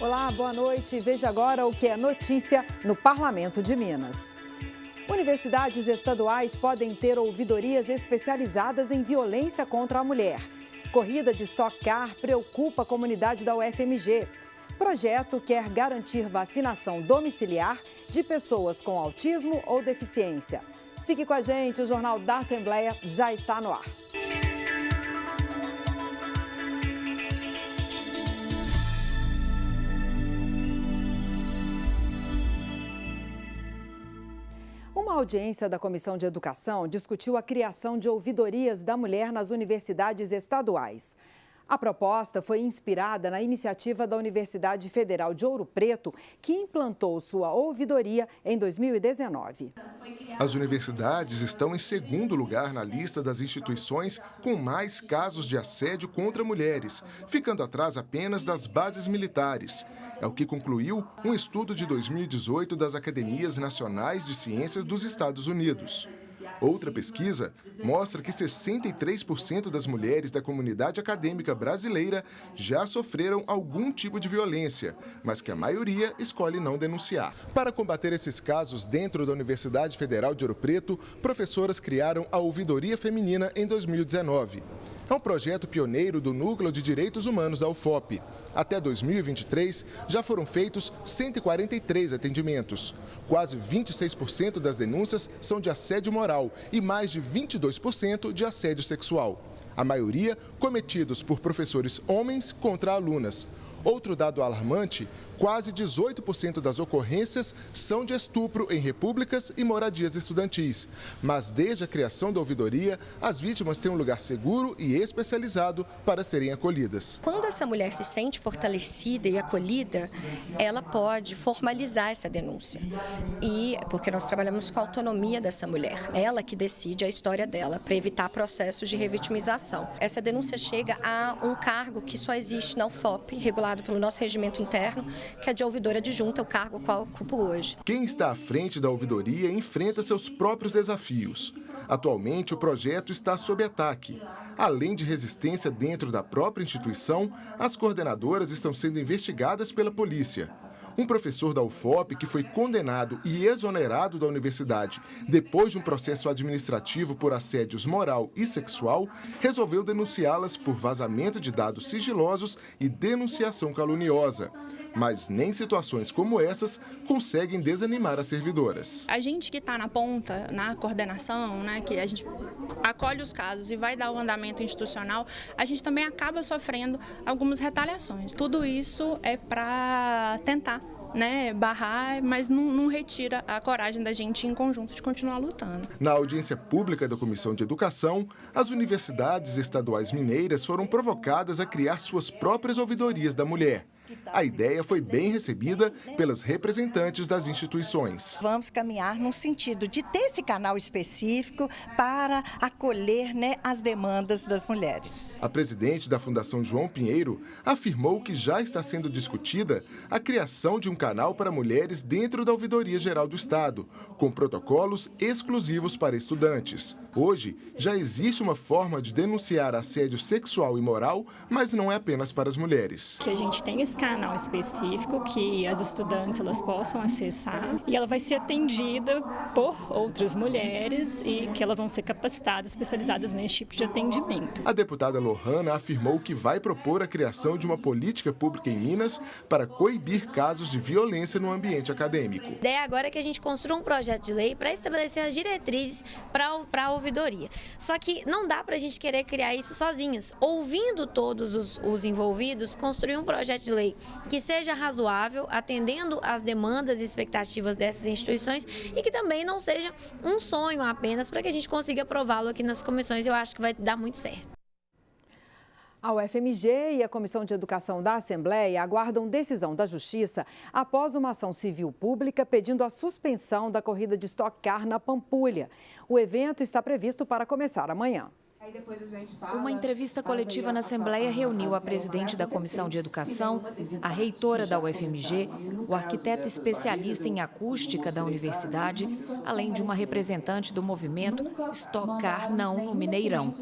Olá, boa noite. Veja agora o que é notícia no Parlamento de Minas. Universidades estaduais podem ter ouvidorias especializadas em violência contra a mulher. Corrida de Stock Car preocupa a comunidade da UFMG. Projeto quer garantir vacinação domiciliar de pessoas com autismo ou deficiência. Fique com a gente, o Jornal da Assembleia já está no ar. Uma audiência da Comissão de Educação discutiu a criação de ouvidorias da mulher nas universidades estaduais. A proposta foi inspirada na iniciativa da Universidade Federal de Ouro Preto, que implantou sua ouvidoria em 2019. As universidades estão em segundo lugar na lista das instituições com mais casos de assédio contra mulheres, ficando atrás apenas das bases militares. É o que concluiu um estudo de 2018 das Academias Nacionais de Ciências dos Estados Unidos. Outra pesquisa mostra que 63% das mulheres da comunidade acadêmica brasileira já sofreram algum tipo de violência, mas que a maioria escolhe não denunciar. Para combater esses casos dentro da Universidade Federal de Ouro Preto, professoras criaram a Ouvidoria Feminina em 2019. É um projeto pioneiro do Núcleo de Direitos Humanos da UFOP. Até 2023, já foram feitos 143 atendimentos. Quase 26% das denúncias são de assédio moral e mais de 22% de assédio sexual. A maioria cometidos por professores homens contra alunas. Outro dado alarmante, quase 18% das ocorrências são de estupro em repúblicas e moradias estudantis. Mas desde a criação da ouvidoria, as vítimas têm um lugar seguro e especializado para serem acolhidas. Quando essa mulher se sente fortalecida e acolhida, ela pode formalizar essa denúncia. Porque nós trabalhamos com a autonomia dessa mulher. Ela que decide a história dela para evitar processos de revitimização. Essa denúncia chega a um cargo que só existe na UFOP, regulado pelo nosso regimento interno, que é de ouvidora adjunta, o cargo qual ocupo hoje. Quem está à frente da ouvidoria enfrenta seus próprios desafios. Atualmente, o projeto está sob ataque. Além de resistência dentro da própria instituição, as coordenadoras estão sendo investigadas pela polícia. Um professor da UFOP, que foi condenado e exonerado da universidade depois de um processo administrativo por assédios moral e sexual, resolveu denunciá-las por vazamento de dados sigilosos e denunciação caluniosa. Mas nem situações como essas conseguem desanimar as servidoras. A gente que está na ponta, na coordenação, que a gente acolhe os casos e vai dar o andamento institucional, a gente também acaba sofrendo algumas retaliações. Tudo isso é para tentar barrar, mas não retira a coragem da gente em conjunto de continuar lutando. Na audiência pública da Comissão de Educação, as universidades estaduais mineiras foram provocadas a criar suas próprias ouvidorias da mulher. A ideia foi bem recebida pelas representantes das instituições. Vamos caminhar no sentido de ter esse canal específico para acolher as demandas das mulheres. A presidente da Fundação João Pinheiro afirmou que já está sendo discutida a criação de um canal para mulheres dentro da Ouvidoria Geral do Estado, com protocolos exclusivos para estudantes. Hoje, já existe uma forma de denunciar assédio sexual e moral, mas não é apenas para as mulheres. Que a gente tem esse canal específico que as estudantes elas possam acessar e ela vai ser atendida por outras mulheres e que elas vão ser capacitadas, especializadas nesse tipo de atendimento. A deputada Lohana afirmou que vai propor a criação de uma política pública em Minas para coibir casos de violência no ambiente acadêmico. A ideia agora é que a gente construa um projeto de lei para estabelecer as diretrizes para a ouvidoria. Só que não dá para a gente querer criar isso sozinhas. Ouvindo todos os envolvidos, construir um projeto de lei que seja razoável, atendendo às demandas e expectativas dessas instituições e que também não seja um sonho apenas para que a gente consiga aprová-lo aqui nas comissões. Eu acho que vai dar muito certo. A UFMG e a Comissão de Educação da Assembleia aguardam decisão da Justiça após uma ação civil pública pedindo a suspensão da corrida de Stock Car na Pampulha. O evento está previsto para começar amanhã. Uma entrevista coletiva na Assembleia reuniu a presidente da Comissão de Educação, a reitora da UFMG, o arquiteto especialista em acústica da universidade, além de uma representante do movimento Estocar Não no Mineirão.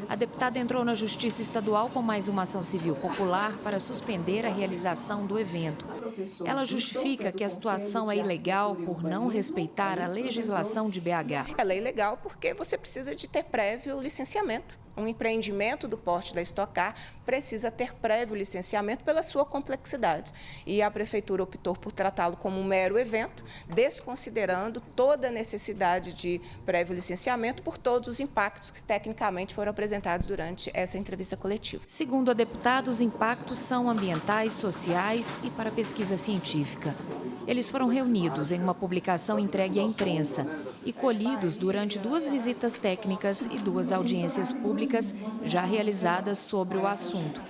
A deputada entrou na Justiça Estadual com mais uma ação civil popular para suspender a realização do evento. Ela justifica que a situação é ilegal por não respeitar a legislação de BH. Ela é ilegal porque você precisa de ter prévio licenciamento. Um empreendimento do porte da Estocar precisa ter prévio licenciamento pela sua complexidade. E a Prefeitura optou por tratá-lo como um mero evento, desconsiderando toda a necessidade de prévio licenciamento por todos os impactos que tecnicamente foram apresentados durante essa entrevista coletiva. Segundo a deputada, os impactos são ambientais, sociais e para pesquisa científica. Eles foram reunidos em uma publicação entregue à imprensa e colhidos durante 2 visitas técnicas e 2 audiências públicas já realizadas sobre o assunto.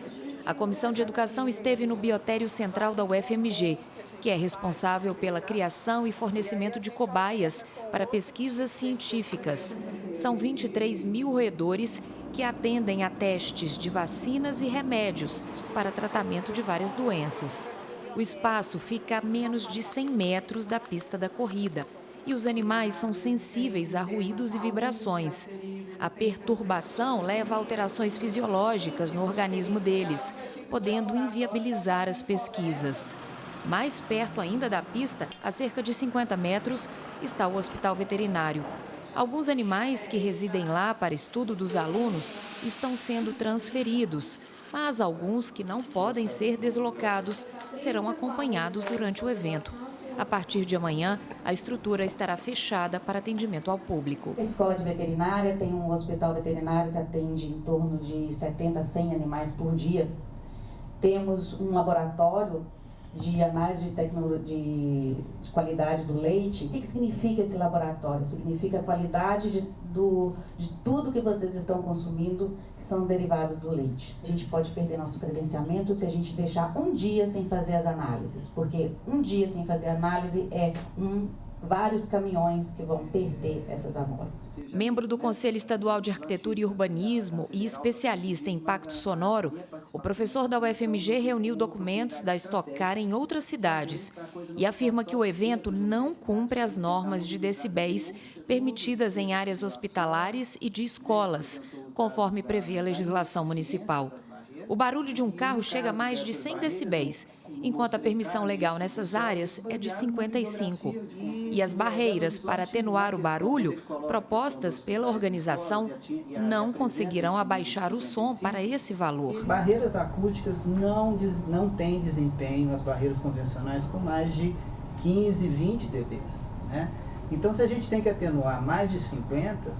A Comissão de Educação esteve no Biotério Central da UFMG, que é responsável pela criação e fornecimento de cobaias para pesquisas científicas. São 23 mil roedores que atendem a testes de vacinas e remédios para tratamento de várias doenças. O espaço fica a menos de 100 metros da pista da corrida e os animais são sensíveis a ruídos e vibrações. A perturbação leva a alterações fisiológicas no organismo deles, podendo inviabilizar as pesquisas. Mais perto ainda da pista, a cerca de 50 metros, está o hospital veterinário. Alguns animais que residem lá para estudo dos alunos estão sendo transferidos, mas alguns que não podem ser deslocados serão acompanhados durante o evento. A partir de amanhã, a estrutura estará fechada para atendimento ao público. A escola de veterinária tem um hospital veterinário que atende em torno de 70 a 100 animais por dia. Temos um laboratório de análise de qualidade do leite. O que significa esse laboratório? Significa a qualidade de tudo que vocês estão consumindo, que são derivados do leite. A gente pode perder nosso credenciamento se a gente deixar um dia sem fazer as análises, porque um dia sem fazer análise é vários caminhões que vão perder essas amostras. Membro do Conselho Estadual de Arquitetura e Urbanismo e especialista em impacto sonoro, o professor da UFMG reuniu documentos da Estocar em outras cidades e afirma que o evento não cumpre as normas de decibéis permitidas em áreas hospitalares e de escolas, conforme prevê a legislação municipal. O barulho de um carro chega a mais de 100 decibéis, enquanto a permissão legal nessas áreas é de 55. E as barreiras para atenuar o barulho, propostas pela organização, não conseguirão abaixar o som para esse valor. Barreiras acústicas não têm desempenho, as barreiras convencionais, com mais de 15, 20 dB. Né? Então, se a gente tem que atenuar mais de 50,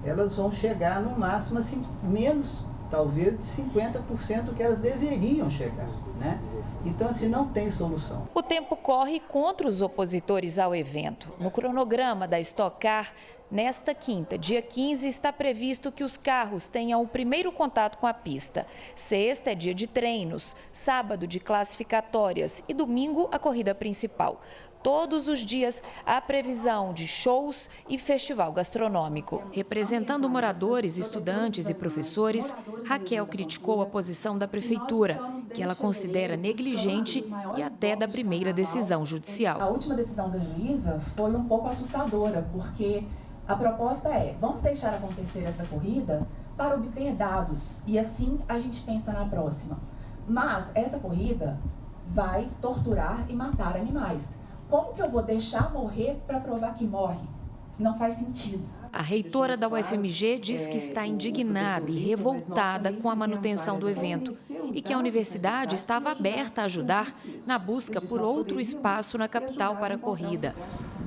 elas vão chegar no máximo assim, menos, talvez, de 50% que elas deveriam chegar, né? Então, assim, não tem solução. O tempo corre contra os opositores ao evento. No cronograma da Estocar, nesta quinta, dia 15, está previsto que os carros tenham o primeiro contato com a pista. Sexta é dia de treinos, sábado de classificatórias e domingo a corrida principal. Todos os dias, há previsão de shows e festival gastronômico. Representando moradores, estudantes e professores, Raquel criticou a posição da prefeitura, que ela considera negligente e até da primeira decisão judicial. A última decisão da juíza foi um pouco assustadora, porque a proposta é: vamos deixar acontecer esta corrida para obter dados e assim a gente pensa na próxima. Mas essa corrida vai torturar e matar animais. Como que eu vou deixar morrer para provar que morre? Isso não faz sentido. A reitora da UFMG diz que está indignada e revoltada com a manutenção do evento e que a universidade estava aberta a ajudar na busca por outro espaço na capital para a corrida.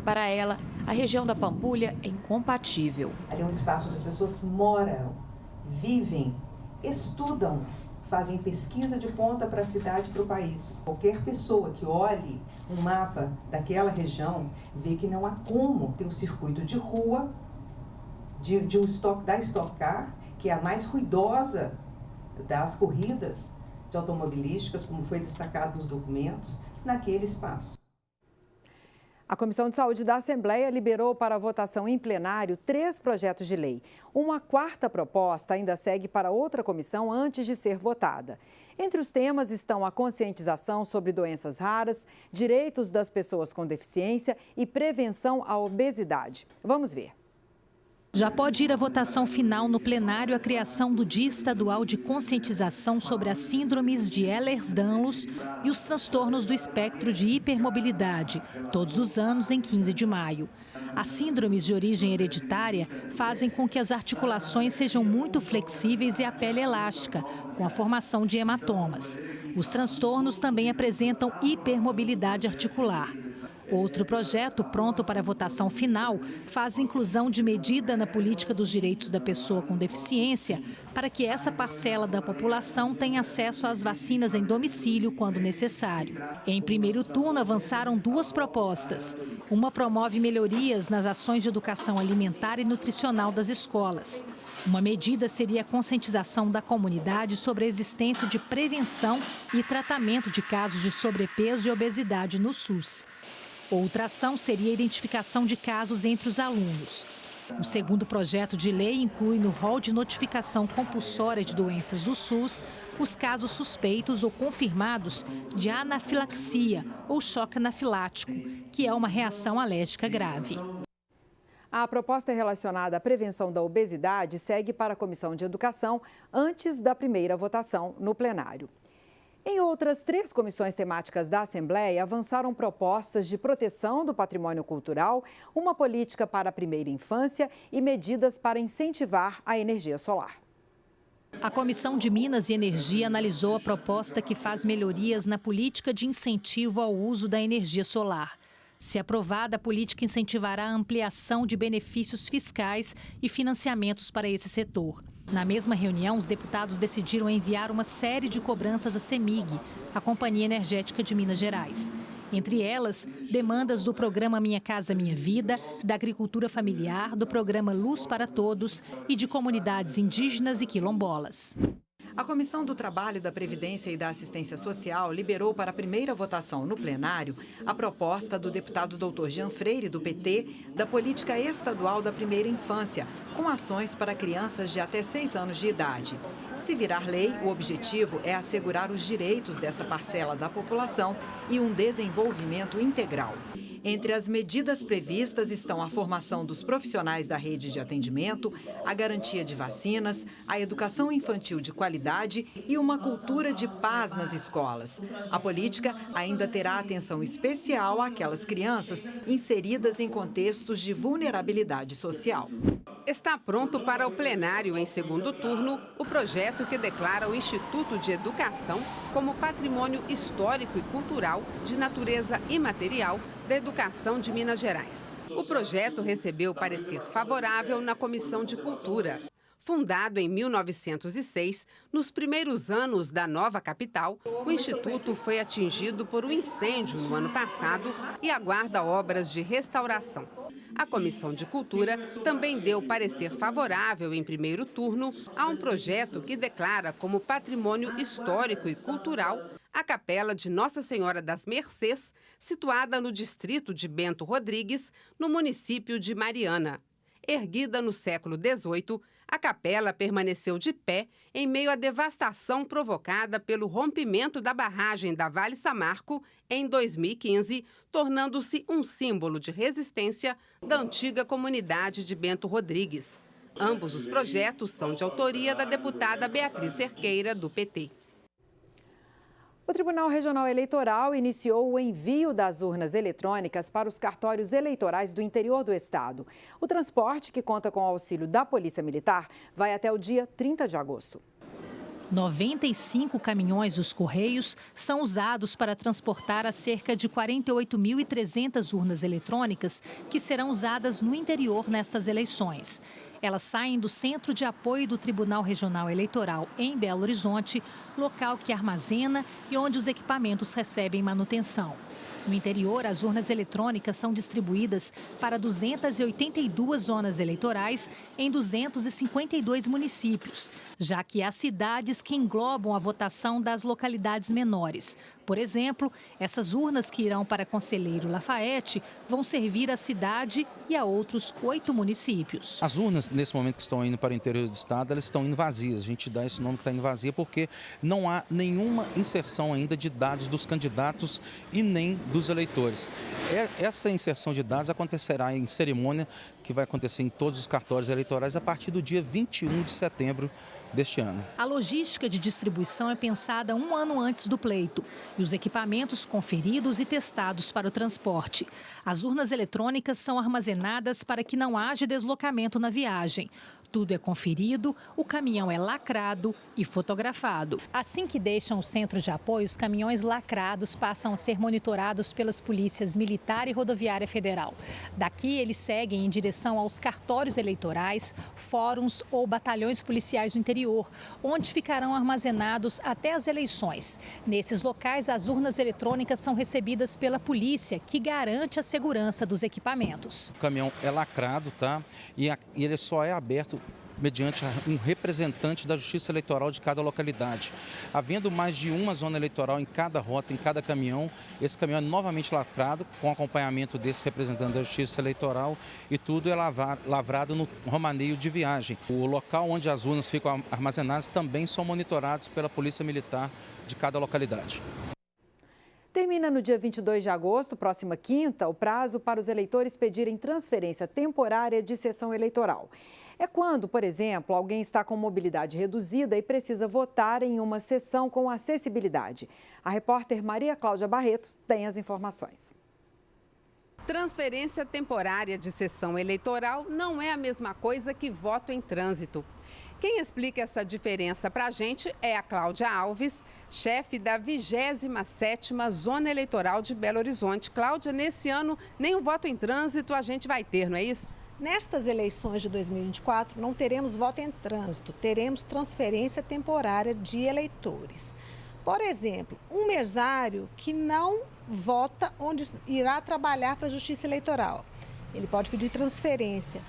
Para ela, a região da Pampulha é incompatível. É um espaço onde as pessoas moram, vivem, estudam, fazem pesquisa de ponta para a cidade e para o país. Qualquer pessoa que olhe um mapa daquela região vê que não há como ter um circuito de rua da Estocar, que é a mais ruidosa das corridas de automobilísticas, como foi destacado nos documentos, naquele espaço. A Comissão de Saúde da Assembleia liberou para votação em plenário 3 projetos de lei. Uma 4ª proposta ainda segue para outra comissão antes de ser votada. Entre os temas estão a conscientização sobre doenças raras, direitos das pessoas com deficiência e prevenção à obesidade. Vamos ver. Já pode ir à votação final no plenário a criação do Dia Estadual de Conscientização sobre as síndromes de Ehlers-Danlos e os transtornos do espectro de hipermobilidade, todos os anos em 15 de maio. As síndromes de origem hereditária fazem com que as articulações sejam muito flexíveis e a pele elástica, com a formação de hematomas. Os transtornos também apresentam hipermobilidade articular. Outro projeto, pronto para votação final, faz inclusão de medida na política dos direitos da pessoa com deficiência para que essa parcela da população tenha acesso às vacinas em domicílio quando necessário. Em primeiro turno, avançaram 2 propostas. Uma promove melhorias nas ações de educação alimentar e nutricional das escolas. Uma medida seria a conscientização da comunidade sobre a existência de prevenção e tratamento de casos de sobrepeso e obesidade no SUS. Outra ação seria a identificação de casos entre os alunos. O segundo projeto de lei inclui no rol de notificação compulsória de doenças do SUS os casos suspeitos ou confirmados de anafilaxia ou choque anafilático, que é uma reação alérgica grave. A proposta relacionada à prevenção da obesidade segue para a Comissão de Educação antes da primeira votação no plenário. Em outras 3 comissões temáticas da Assembleia, avançaram propostas de proteção do patrimônio cultural, uma política para a primeira infância e medidas para incentivar a energia solar. A Comissão de Minas e Energia analisou a proposta que faz melhorias na política de incentivo ao uso da energia solar. Se aprovada, a política incentivará a ampliação de benefícios fiscais e financiamentos para esse setor. Na mesma reunião, os deputados decidiram enviar uma série de cobranças à CEMIG, a Companhia Energética de Minas Gerais. Entre elas, demandas do programa Minha Casa Minha Vida, da agricultura familiar, do programa Luz para Todos e de comunidades indígenas e quilombolas. A Comissão do Trabalho, da Previdência e da Assistência Social liberou para a primeira votação no plenário a proposta do deputado Dr. Jean Freire, do PT, da política estadual da primeira infância, com ações para crianças de até 6 anos de idade. Se virar lei, o objetivo é assegurar os direitos dessa parcela da população e um desenvolvimento integral. Entre as medidas previstas estão a formação dos profissionais da rede de atendimento, a garantia de vacinas, a educação infantil de qualidade e uma cultura de paz nas escolas. A política ainda terá atenção especial àquelas crianças inseridas em contextos de vulnerabilidade social. Está pronto para o plenário em segundo turno o projeto que declara o Instituto de Educação como patrimônio histórico e cultural de natureza imaterial da Educação de Minas Gerais. O projeto recebeu parecer favorável na Comissão de Cultura. Fundado em 1906, nos primeiros anos da nova capital, o Instituto foi atingido por um incêndio no ano passado e aguarda obras de restauração. A Comissão de Cultura também deu parecer favorável em primeiro turno a um projeto que declara como patrimônio histórico e cultural a Capela de Nossa Senhora das Mercês, situada no distrito de Bento Rodrigues, no município de Mariana. Erguida no século XVIII, a capela permaneceu de pé em meio à devastação provocada pelo rompimento da barragem da Vale Samarco em 2015, tornando-se um símbolo de resistência da antiga comunidade de Bento Rodrigues. Ambos os projetos são de autoria da deputada Beatriz Cerqueira, do PT. O Tribunal Regional Eleitoral iniciou o envio das urnas eletrônicas para os cartórios eleitorais do interior do estado. O transporte, que conta com o auxílio da Polícia Militar, vai até o dia 30 de agosto. 95 caminhões dos Correios são usados para transportar as cerca de 48.300 urnas eletrônicas que serão usadas no interior nestas eleições. Elas saem do Centro de Apoio do Tribunal Regional Eleitoral em Belo Horizonte, local que armazena e onde os equipamentos recebem manutenção. No interior, as urnas eletrônicas são distribuídas para 282 zonas eleitorais em 252 municípios, já que há cidades que englobam a votação das localidades menores. Por exemplo, essas urnas que irão para Conselheiro Lafayette vão servir à cidade e a outros 8 municípios. As urnas, nesse momento que estão indo para o interior do estado, elas estão indo vazias. A gente dá esse nome que está indo vazia porque não há nenhuma inserção ainda de dados dos candidatos e nem dos eleitores. Essa inserção de dados acontecerá em cerimônia que vai acontecer em todos os cartórios eleitorais a partir do dia 21 de setembro deste ano. A logística de distribuição é pensada um ano antes do pleito e os equipamentos conferidos e testados para o transporte. As urnas eletrônicas são armazenadas para que não haja deslocamento na viagem. Tudo é conferido, o caminhão é lacrado e fotografado. Assim que deixam o centro de apoio, os caminhões lacrados passam a ser monitorados pelas polícias militar e rodoviária federal. Daqui, eles seguem em direção aos cartórios eleitorais, fóruns ou batalhões policiais do interior, onde ficarão armazenados até as eleições. Nesses locais, as urnas eletrônicas são recebidas pela polícia, que garante a segurança dos equipamentos. O caminhão é lacrado, tá? E ele só é aberto mediante um representante da Justiça Eleitoral de cada localidade. Havendo mais de uma zona eleitoral em cada rota, em cada caminhão, esse caminhão é novamente lacrado, com acompanhamento desse representante da Justiça Eleitoral, e tudo é lavrado no romaneio de viagem. O local onde as urnas ficam armazenadas também são monitorados pela Polícia Militar de cada localidade. Termina no dia 22 de agosto, próxima quinta, o prazo para os eleitores pedirem transferência temporária de sessão eleitoral. É quando, por exemplo, alguém está com mobilidade reduzida e precisa votar em uma sessão com acessibilidade. A repórter Maria Cláudia Barreto tem as informações. Transferência temporária de sessão eleitoral não é a mesma coisa que voto em trânsito. Quem explica essa diferença para a gente é a Cláudia Alves, chefe da 27ª Zona Eleitoral de Belo Horizonte. Cláudia, nesse ano, nem o voto em trânsito a gente vai ter, não é isso? Nestas eleições de 2024, não teremos voto em trânsito, teremos transferência temporária de eleitores. Por exemplo, um mesário que não vota onde irá trabalhar para a Justiça Eleitoral, ele pode pedir transferência.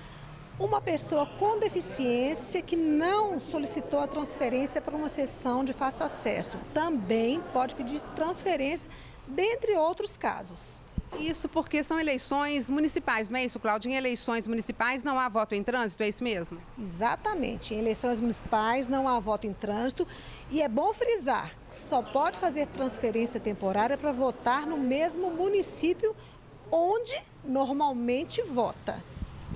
Uma pessoa com deficiência que não solicitou a transferência para uma sessão de fácil acesso também pode pedir transferência, dentre outros casos. Isso porque são eleições municipais, não é isso, Cláudia? Em eleições municipais não há voto em trânsito, é isso mesmo? Exatamente. Em eleições municipais não há voto em trânsito e é bom frisar que só pode fazer transferência temporária para votar no mesmo município onde normalmente vota.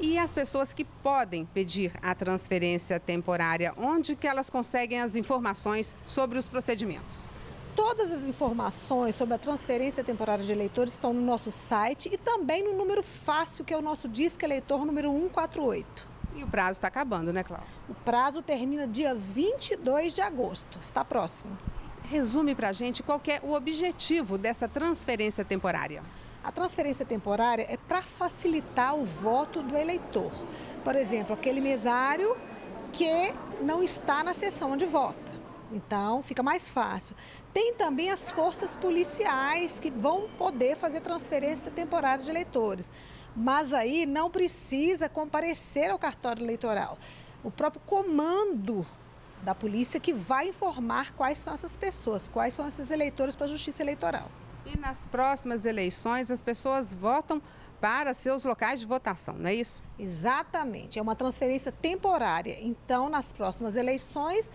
E as pessoas que podem pedir a transferência temporária, onde que elas conseguem as informações sobre os procedimentos? Todas as informações sobre a transferência temporária de eleitores estão no nosso site e também no número fácil, que é o nosso Disque Eleitor número 148. E o prazo está acabando, né, Cláudia? O prazo termina dia 22 de agosto, está próximo. Resume para a gente qual que é o objetivo dessa transferência temporária. A transferência temporária é para facilitar o voto do eleitor. Por exemplo, aquele mesário que não está na sessão onde vota. Então, fica mais fácil. Tem também as forças policiais que vão poder fazer transferência temporária de eleitores. Mas aí não precisa comparecer ao cartório eleitoral. O próprio comando da polícia que vai informar quais são essas pessoas, quais são esses eleitores para a Justiça Eleitoral. E nas próximas eleições as pessoas votam para seus locais de votação, não é isso? Exatamente. É uma transferência temporária. Então, nas próximas eleições,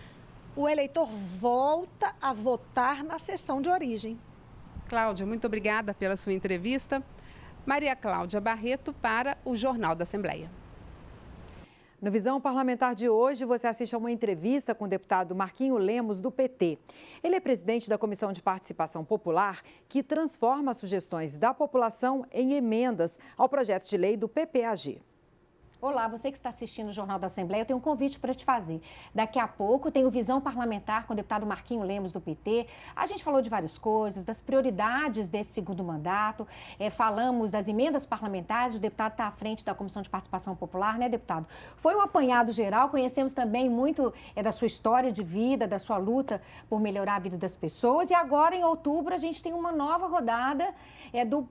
o eleitor volta a votar na sessão de origem. Cláudia, muito obrigada pela sua entrevista. Maria Cláudia Barreto para o Jornal da Assembleia. No Visão Parlamentar de hoje, você assiste a uma entrevista com o deputado Marquinho Lemos, do PT. Ele é presidente da Comissão de Participação Popular, que transforma as sugestões da população em emendas ao projeto de lei do PPAG. Olá, você que está assistindo o Jornal da Assembleia, eu tenho um convite para te fazer. Daqui a pouco tem o Visão Parlamentar com o deputado Marquinho Lemos, do PT. A gente falou de várias coisas, das prioridades desse segundo mandato, falamos das emendas parlamentares, o deputado está à frente da Comissão de Participação Popular, né, deputado? Foi um apanhado geral, conhecemos também muito da sua história de vida, da sua luta por melhorar a vida das pessoas. E agora, em outubro, a gente tem uma nova rodada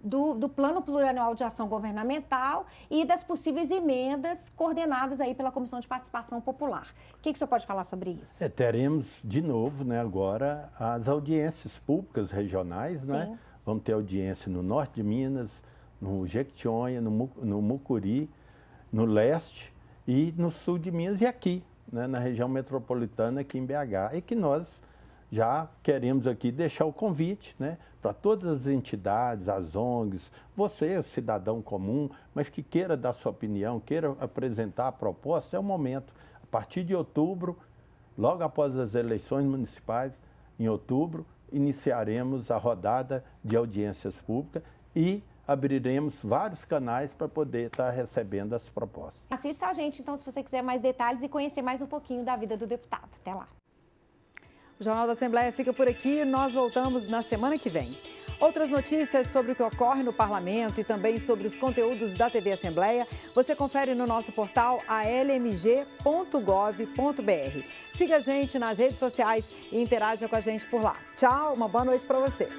do Plano Plurianual de Ação Governamental e das possíveis emendas coordenadas aí pela Comissão de Participação Popular. O que o senhor pode falar sobre isso? Teremos de novo, né, agora as audiências públicas regionais, né? Vamos ter audiência no norte de Minas, no Jequitinhonha, no Mucuri, no leste e no sul de Minas e aqui, né, na região metropolitana, aqui em BH. E que nós já queremos aqui deixar o convite, né, para todas as entidades, as ONGs, você, o cidadão comum, mas que queira dar sua opinião, queira apresentar a proposta, é o momento. A partir de outubro, logo após as eleições municipais, em outubro, iniciaremos a rodada de audiências públicas e abriremos vários canais para poder estar recebendo as propostas. Assista a gente, então, se você quiser mais detalhes e conhecer mais um pouquinho da vida do deputado. Até lá. O Jornal da Assembleia fica por aqui, nós voltamos na semana que vem. Outras notícias sobre o que ocorre no Parlamento e também sobre os conteúdos da TV Assembleia, você confere no nosso portal almg.gov.br. Siga a gente nas redes sociais e interaja com a gente por lá. Tchau, uma boa noite para você.